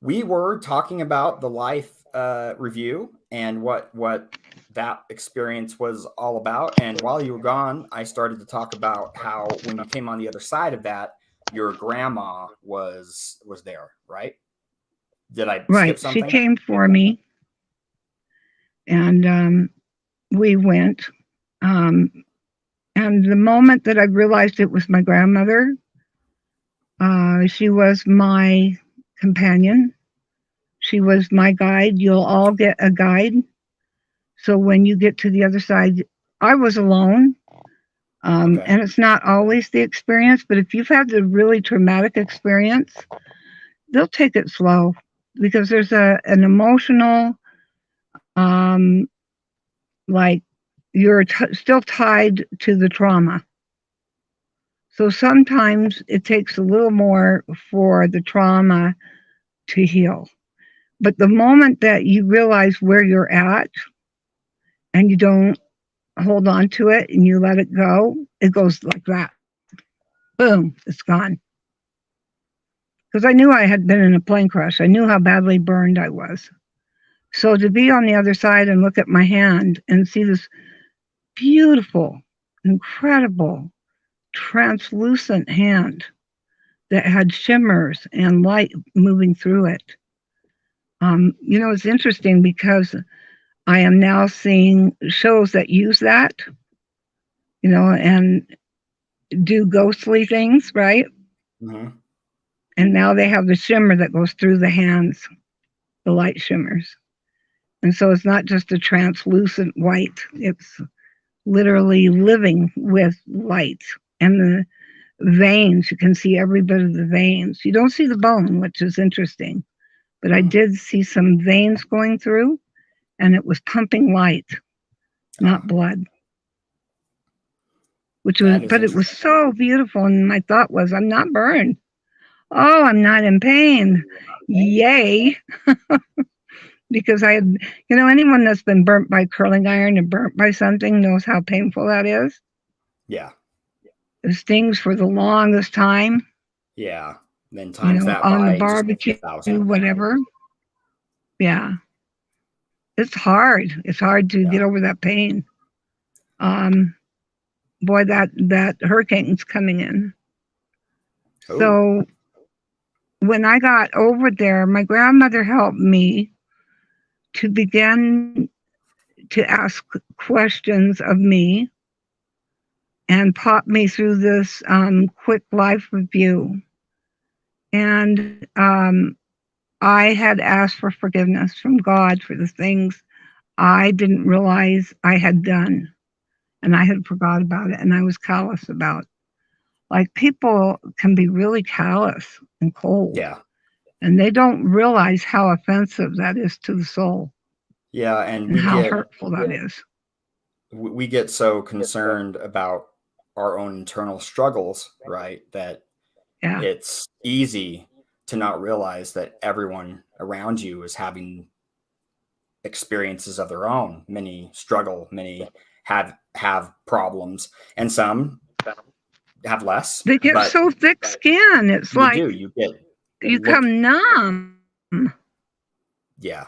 we were talking about the life review and what that experience was all about. And while you were gone, I started to talk about how when you came on the other side of that, your grandma was there, right? Did I skip something? She came for me, and we went. And the moment that I realized it was my grandmother, she was my companion. She was my guide. You'll all get a guide. So when you get to the other side, I was alone. And it's not always the experience, but if you've had the really traumatic experience, they'll take it slow, because there's an emotional, like you're still tied to the trauma. So sometimes it takes a little more for the trauma to heal. But the moment that you realize where you're at and you don't hold on to it and you let it go, it goes like that. Boom, it's gone. Because I knew I had been in a plane crash. I knew how badly burned I was. So to be on the other side and look at my hand and see this beautiful, incredible, translucent hand that had shimmers and light moving through it. It's interesting because I am now seeing shows that use that, and do ghostly things, right? Mm-hmm. And now they have the shimmer that goes through the hands, the light shimmers. And so it's not just a translucent white, it's literally living with light. And the veins, you can see every bit of the veins. You don't see the bone, which is interesting. But I did see some veins going through, and it was pumping light, not blood. But it was so beautiful. And my thought was, I'm not burned. Oh, I'm not in pain. Yay. Because I had, anyone that's been burnt by curling iron and burnt by something knows how painful that is. Yeah. It stings for the longest time. Yeah. Then times that on by the barbecue, whatever. Yeah. It's hard. It's hard to get over that pain. Boy, that hurricane's coming in. Ooh. So when I got over there, my grandmother helped me to begin to ask questions of me and pop me through this quick life review. And I had asked for forgiveness from God for the things I didn't realize I had done. And I had forgot about it, and I was callous about. Like, people can be really callous and cold. Yeah. And they don't realize how offensive that is to the soul. Yeah, and how hurtful that is. We get so concerned about our own internal struggles, right? That it's easy to not realize that everyone around you is having experiences of their own. Many struggle, many have problems, and some have less. They get so thick skin. It's like you come numb. Yeah.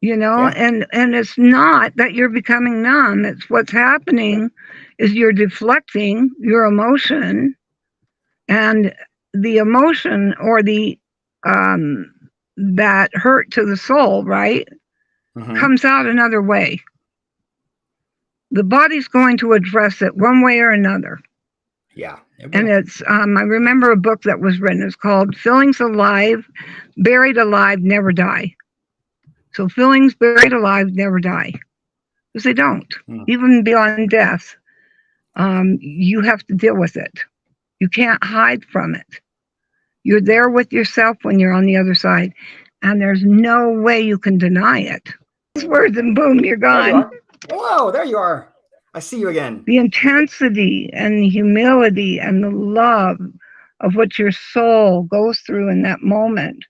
And it's not that you're becoming numb. It's what's happening is you're deflecting your emotion, and the emotion or the that hurt to the soul, right, comes out another way. The body's going to address it one way or another. Yeah. And it's I remember a book that was written. It's called Feelings Alive, Buried Alive, Never Die. So feelings buried alive never die, because they don't. Even beyond death, you have to deal with it. You can't hide from it. You're there with yourself when you're on the other side, and there's no way you can deny it. Those words, and boom, you're gone. Whoa, there you are. I see you again. The intensity and the humility and the love of what your soul goes through in that moment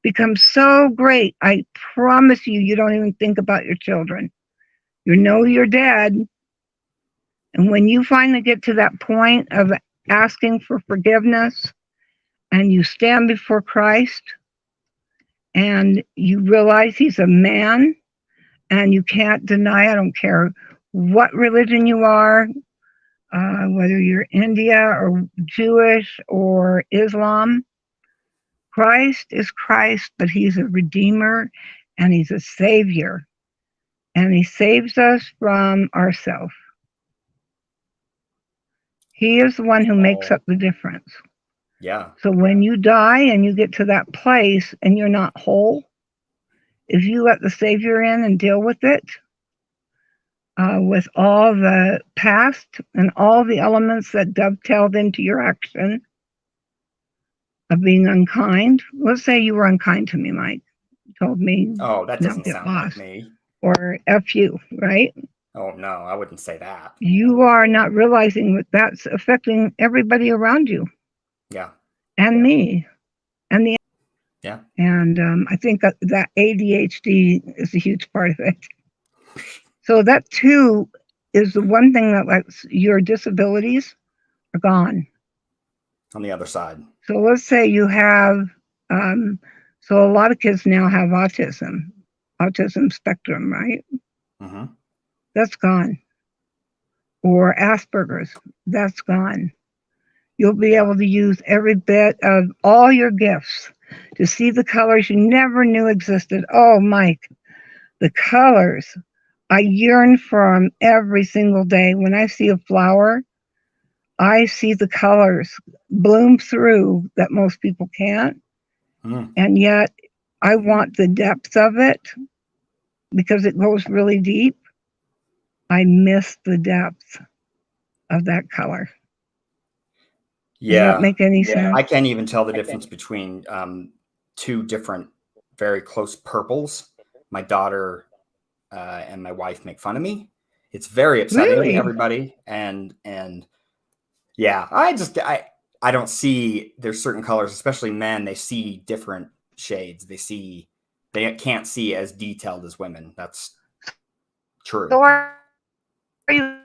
becomes so great. I promise you, you don't even think about your children. You know you're dead. And when you finally get to that point of asking for forgiveness, and you stand before Christ, and you realize he's a man, and you can't deny, I don't care what religion you are, whether you're India or Jewish or Islam, Christ is Christ, but he's a redeemer and he's a savior. And he saves us from ourselves. He is the one who makes up the difference. Yeah. So when you die and you get to that place and you're not whole, if you let the Savior in and deal with it, with all the past and all the elements that dovetailed into your action of being unkind. Let's say you were unkind to me, Mike. You told me, oh, that doesn't sound like me. Or F you, right? Oh, no, I wouldn't say that. You are not realizing that that's affecting everybody around you. Yeah. And me. And the yeah. And I think that ADHD is a huge part of it. So that too is the one thing that lets your disabilities are gone. On the other side. So let's say you have, so a lot of kids now have autism spectrum, right? Mm-hmm. That's gone. Or Asperger's, that's gone. You'll be able to use every bit of all your gifts to see the colors you never knew existed. Oh, Mike, the colors. I yearn for them every single day. When I see a flower, I see the colors bloom through that most people can't. And yet I want the depth of it because it goes really deep. I miss the depth of that color. Yeah. Does that make any sense? I can't even tell the difference between two different very close purples. My daughter and my wife make fun of me. It's very upsetting, Really? everybody. And yeah, I don't see, there's certain colors, especially men, they see different shades. They can't see as detailed as women. That's true. So are you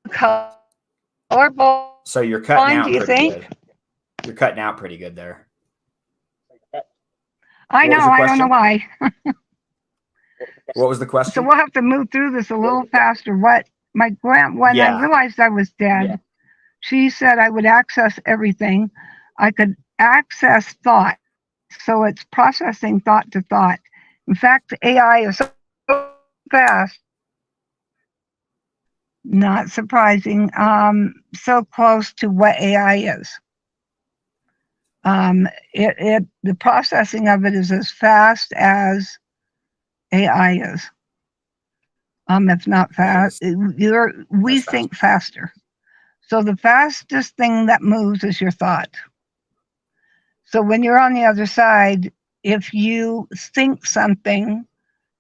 colorblind? So you're cutting out Do you pretty think? good. You're cutting out pretty good there. I know. I don't know why. What was the question? So we'll have to move through this a little faster. What when I realized I was dead, she said I would access everything. I could access thought. So it's processing thought to thought. In fact, AI is so fast. Not surprising. So close to what AI is. The processing of it is as fast as AI is. If not fast, we think faster. So the fastest thing that moves is your thought. So when you're on the other side, if you think something,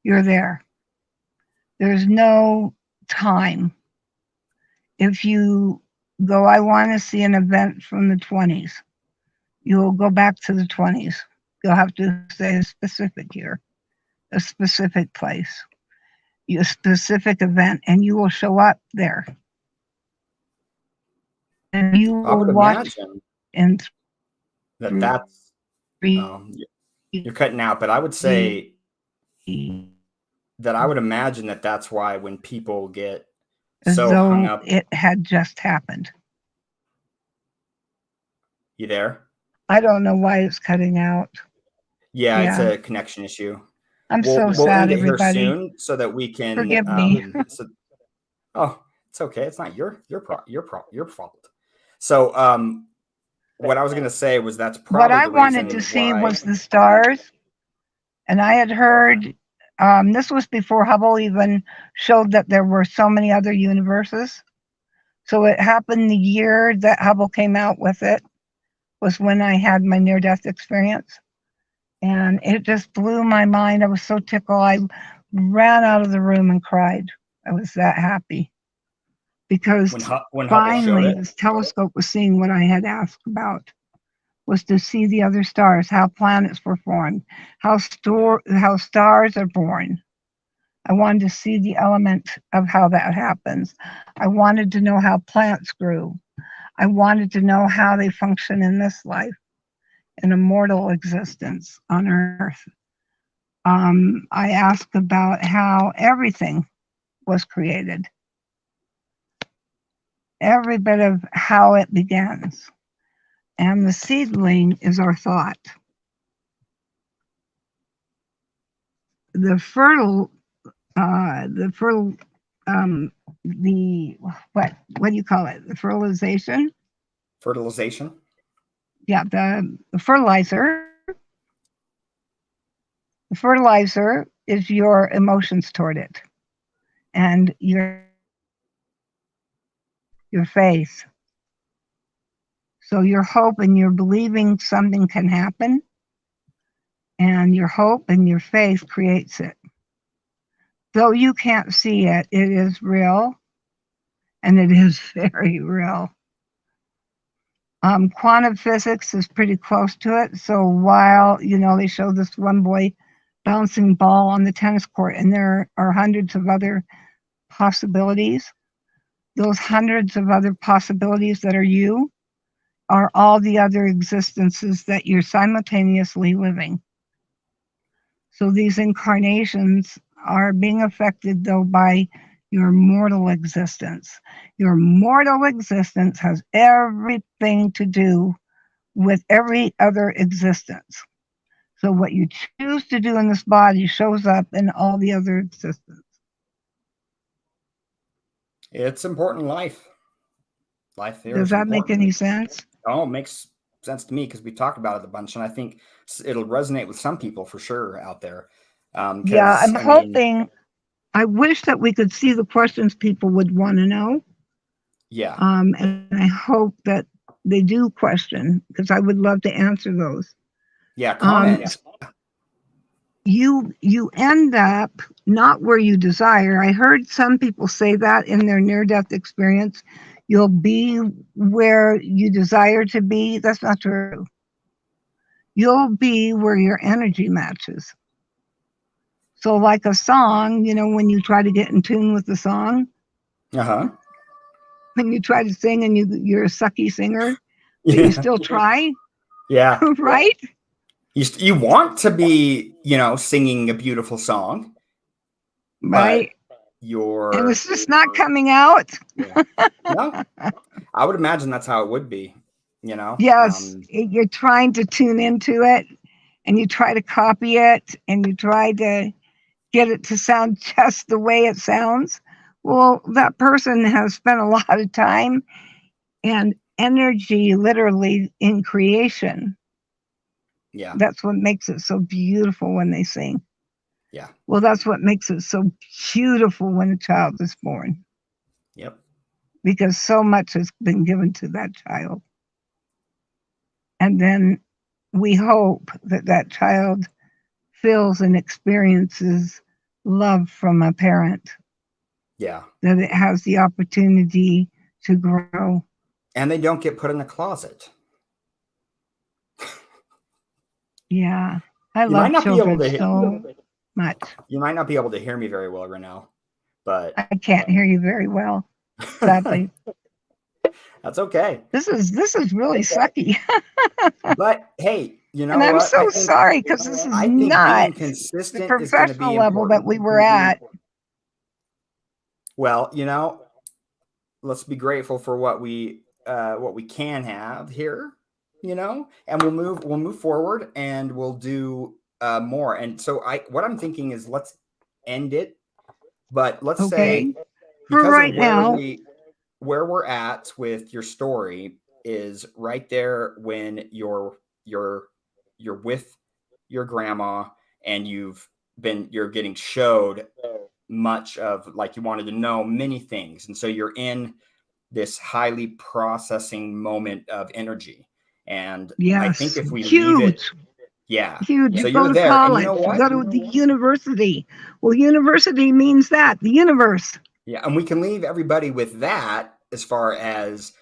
you're there. There's no time. If you go, I want to see an event from the 20s, you'll go back to the 20s. You'll have to say a specific year, a specific place, a specific event, and you will show up there. And you will watch and that's you're cutting out, but I would say that I would imagine that that's why when people get so hung up, it had just happened. You there? I don't know why it's cutting out. Yeah, it's a connection issue. I'm so sad, everybody. Here soon so that we can forgive me. Oh, it's okay. It's not your fault. So, what I was going to say was that's probably what I wanted to see was the stars, and I had heard this was before Hubble even showed that there were so many other universes. So it happened the year that Hubble came out with it was when I had my near-death experience. And it just blew my mind. I was so tickled. I ran out of the room and cried. I was that happy. Because when finally this telescope was seeing what I had asked about, was to see the other stars, how planets were formed, how stars are born. I wanted to see the element of how that happens. I wanted to know how plants grew. I wanted to know how they function in this life, in a mortal existence on Earth. I asked about how everything was created. Every bit of how it begins. And the seedling is our thought. The what do you call it? The fertilization? Fertilization? Yeah, the fertilizer. The fertilizer is your emotions toward it and your faith. So your hope and your believing something can happen, and your hope and your faith creates it. Though you can't see it, it is real, and it is very real. Quantum physics is pretty close to it. So while, they show this one boy bouncing ball on the tennis court, and there are hundreds of other possibilities, those hundreds of other possibilities that are you are all the other existences that you're simultaneously living. So these incarnations are being affected, though, by your mortal existence. Your mortal existence has everything to do with every other existence. So what you choose to do in this body shows up in all the other existence. It's important in life. Life here Does is that make important. any sense? Oh, it makes sense to me because we talked about it a bunch, and I think it'll resonate with some people for sure out there. Yeah, Because I'm I mean, hoping. I wish that we could see the questions people would want to know. yeah, And I hope that they do question because I would love to answer those. yeah, comment. You end up not where you desire. I heard some people say that in their near-death experience. You'll be where you desire to be. That's not true. You'll be where your energy matches. So, like a song, when you try to get in tune with the song, Uh-huh. when you try to sing and you're a sucky singer, but you Yeah. still try, Yeah. right? You want to be, singing a beautiful song, Right. but you're And it's just not coming out. yeah. No, I would imagine that's how it would be, Yes, you're trying to tune into it and you try to copy it and you try to get it to sound just the way it sounds. Well, that person has spent a lot of time and energy literally in creation. Yeah. That's what makes it so beautiful when they sing. Yeah. Well, that's what makes it so beautiful when a child is born. Yep. Because so much has been given to that child. And then we hope that that child feels and experiences love from a parent. Yeah. That it has the opportunity to grow. And they don't get put in the closet. Yeah. I You might love not be able children to so much. You might not be able to hear me very well, Ranelle, but I can't hear you very well, sadly. that's okay. This is really sucky. But hey, you And know I'm what? so sorry because this is I think being not the consistent is going to be professional level that important. we were at. Well, let's be grateful for what we can have here, and we'll move forward and we'll do more. And so what I'm thinking is let's end it, but let's say Okay. For because of right now. where we're at with your story is right there when you're with your grandma and you're getting showed much of, like, you wanted to know many things, and so you're in this highly processing moment of energy. And I think Yes. if we leave it, Huge. yeah, Huge. so You go you're to there, and you know college, you what, go to the university. Well, university means that, the universe. yeah, and we can leave everybody with that as far as,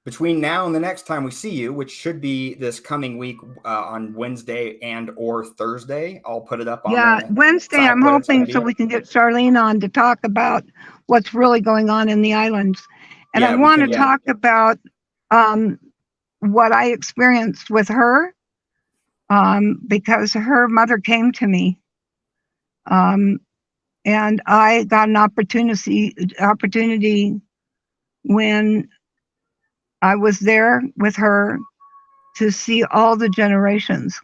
between now and the next time we see you, which should be this coming week, on Wednesday and or Thursday. I'll put it up on Yeah, the Wednesday, site I'm where it's going hoping to so be. we can get Charlene on to talk about what's really going on in the islands. And I Yeah, we want to can. talk about what I experienced with her because her mother came to me. And I got an opportunity when I was there with her to see all the generations.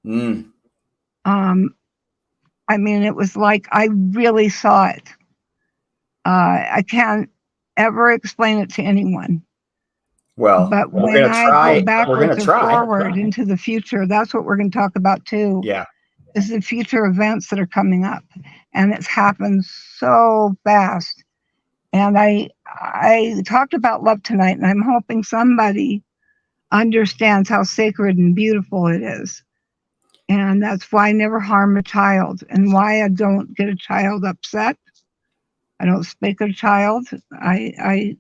Mm. I mean, it was like I really saw it. I can't ever explain it to anyone. Well, But we're when gonna I go try. We're gonna backwards or try. forward into the future, that's what we're going to talk about too. Yeah. Is the future events that are coming up, and it's happened so fast. And I talked about love tonight, and I'm hoping somebody understands how sacred and beautiful it is. And that's why I never harm a child, and why I don't get a child upset. I don't spank a child. I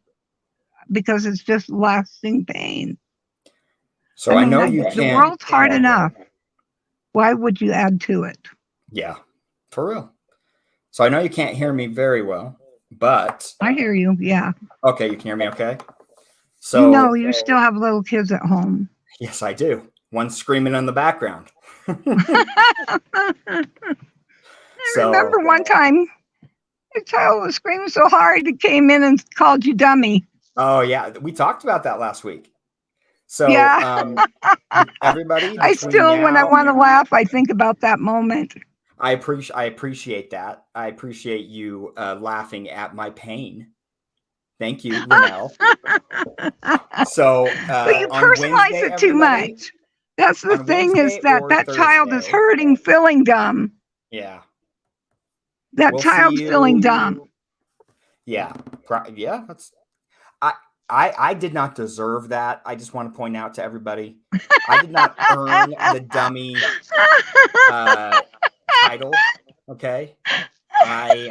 because it's just lasting pain. So I I mean, know you the can't. world's hard enough. Why would you add to it? Yeah, for real. So I know you can't hear me very well, but I hear you. Yeah. okay, you can hear me okay. You So you still have little kids at home. yes, I do. One screaming in the background. I So remember one time The child was screaming so hard it came in and called you dummy. Oh yeah, we talked about that last week. So yeah. Everybody, I still, when I want to laugh, I think about that moment. I appreciate that. I appreciate you laughing at my pain. Thank you, Ranelle. So but you personalize it too much. That's the thing, is that child is hurting, feeling dumb. Yeah. That child's feeling dumb. Yeah. Yeah. I did not deserve that. I just want to point out to everybody, I did not earn the dummy title. Okay. It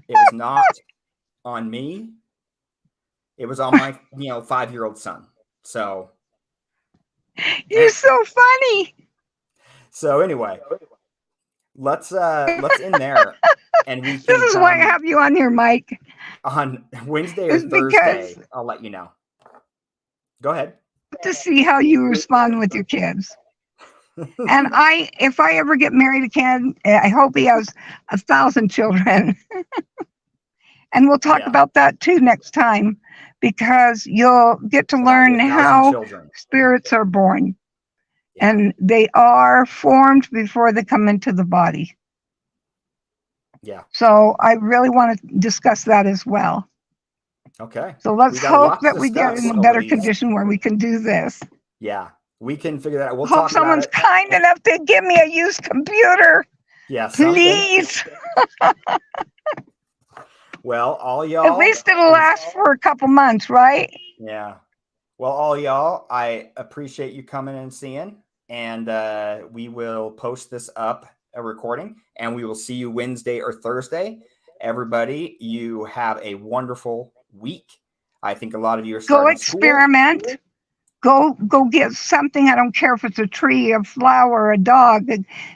was not on me. It was on my 5-year-old son. So you're so funny. So anyway, let's end there, and we can. This is why I have you on here, Mike. On Wednesday or Thursday, I'll let you know. Go ahead. To see how you respond with your kids. And if I ever get married again, I hope he has 1,000 children. And we'll talk about that too next time, because you'll get to learn how spirits are born. Yeah. And they are formed before they come into the body. Yeah. So I really want to discuss that as well. Okay. So let's hope that we get in a better condition where we can do this. Yeah. We can figure that out. We'll hope someone's kind enough to give me a used computer. Yeah. Please. Well, all y'all. At least it'll last for a couple months, right? Yeah. Well, all y'all, I appreciate you coming and seeing, and we will post this up, a recording, and we will see you Wednesday or Thursday. Everybody, you have a wonderful week. I think a lot of you are starting Go experiment. Go get something. I don't care if it's a tree, a flower, a dog,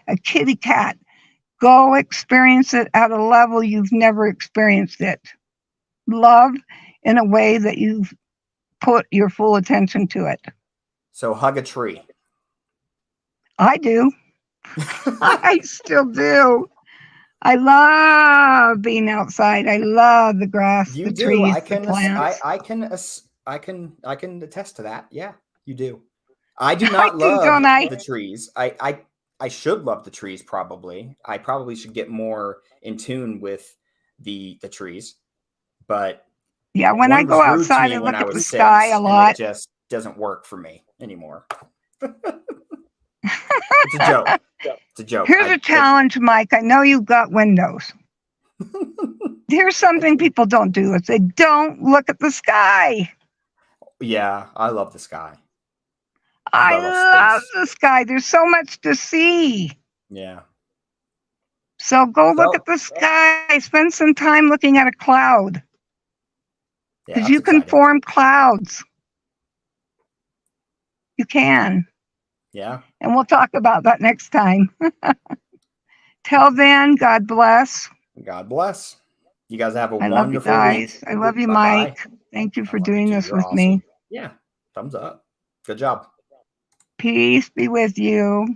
a kitty cat. Go experience it at a level you've never experienced it. Love in a way that you've put your full attention to it. So hug a tree. I do. I still do. I love being outside. I love the grass, the trees, the plants. I can attest to that. Yeah, you do. I do not love the trees. I should love the trees, probably. I probably should get more in tune with the trees. But yeah, when I go outside and look at the sky a lot, it just doesn't work for me anymore. It's a joke. It's a joke. Here's a challenge, Mike. I know you've got windows. Here's something people don't do. Is they don't look at the sky. Yeah, I love the sky. I love the sky. There's so much to see. Yeah. So go look at the sky. Spend some time looking at a cloud. Because you can form clouds. You can. Yeah. And we'll talk about that next time. Till then, God bless. God bless. You guys have a wonderful week. I love you guys. I love you, Mike. Thank you for doing this with me. Yeah. Thumbs up. Good job. Peace be with you.